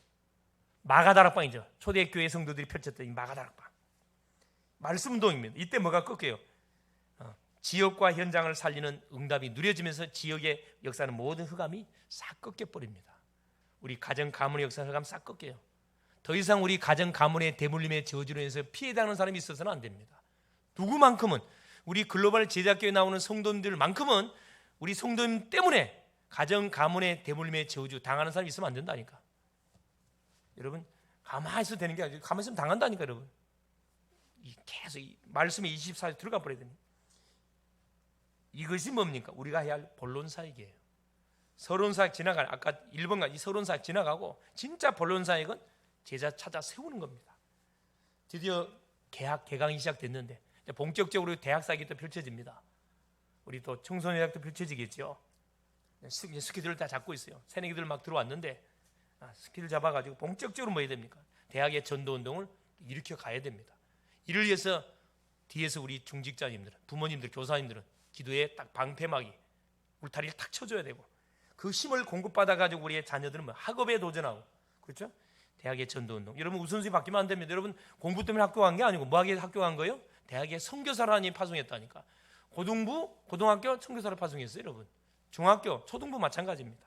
마가다락방이죠. 초대교회 성도들이 펼쳤던 이 마가다락방. 말씀 운동입니다. 이때 뭐가 꺾여요? 지역과 현장을 살리는 응답이 누려지면서 지역의 역사는 모든 흑암이 싹 꺾여버립니다. 우리 가정 가문의 역사 흑암 싹 꺾여요. 더 이상 우리 가정 가문의 대물림의 저주로 인해서 피해당하는 사람이 있어서는 안 됩니다. 누구만큼은 우리 글로벌 제자교회 나오는 성도님들만큼은 우리 성도님 때문에 가정 가문의 대물림의 저주 당하는 사람이 있으면 안 된다니까. 여러분 가만히 있어도 되는 게 아니고 가만히 있으면 당한다니까. 여러분 계속 이 말씀에 24절 들어가 버려야 됩니다. 이것이 뭡니까? 우리가 해야 할 본론사역이에요. 서론사역 지나가는, 아까 1번까지 이 서론사역 지나가고 진짜 본론사역은 제자 찾아 세우는 겁니다. 드디어 개강이 시작됐는데 본격적으로 대학사역이 또 펼쳐집니다. 우리 또 청소년대학도 펼쳐지겠죠. 스케줄을 다 잡고 있어요. 새내기들 막 들어왔는데 스케줄 잡아가지고 본격적으로 뭐 해야 됩니까? 대학의 전도운동을 일으켜 가야 됩니다. 이를 위해서 뒤에서 우리 중직자님들, 부모님들, 교사님들은 기도에 딱 방패막이 울타리를 탁 쳐줘야 되고, 그 힘을 공급받아가지고 우리의 자녀들은 뭐 학업에 도전하고, 그렇죠? 대학의 전도운동. 여러분 우선순위 바뀌면 안 됩니다. 여러분 공부 때문에 학교 간 게 아니고 뭐 하게 학교 간 거예요? 대학에 선교사를 하나님 파송했다니까. 고등학교 선교사를 파송했어요. 여러분 중학교, 초등부 마찬가지입니다.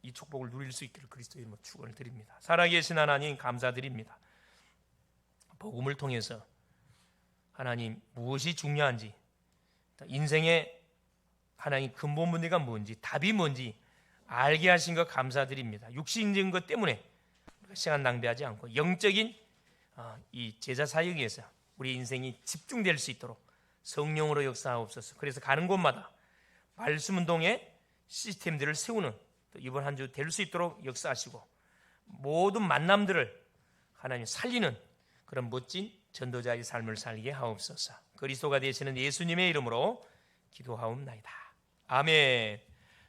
이 축복을 누릴 수 있기를 그리스도의 이름으로 축원을 드립니다. 살아계신 하나님 감사드립니다. 복음을 통해서 하나님 무엇이 중요한지, 인생의 하나님 근본 문제가 뭔지, 답이 뭔지 알게 하신 것 감사드립니다. 육신적인 것 때문에 시간 낭비하지 않고 영적인 이 제자 사역에서 우리 인생이 집중될 수 있도록 성령으로 역사하옵소서. 그래서 가는 곳마다 말씀 운동의 시스템들을 세우는 이번 한 주 될 수 있도록 역사하시고, 모든 만남들을 하나님 살리는 그런 멋진 전도자의 삶을 살게 하옵소서. 그리스도가 되시는 예수님의 이름으로 기도하옵나이다. 아멘.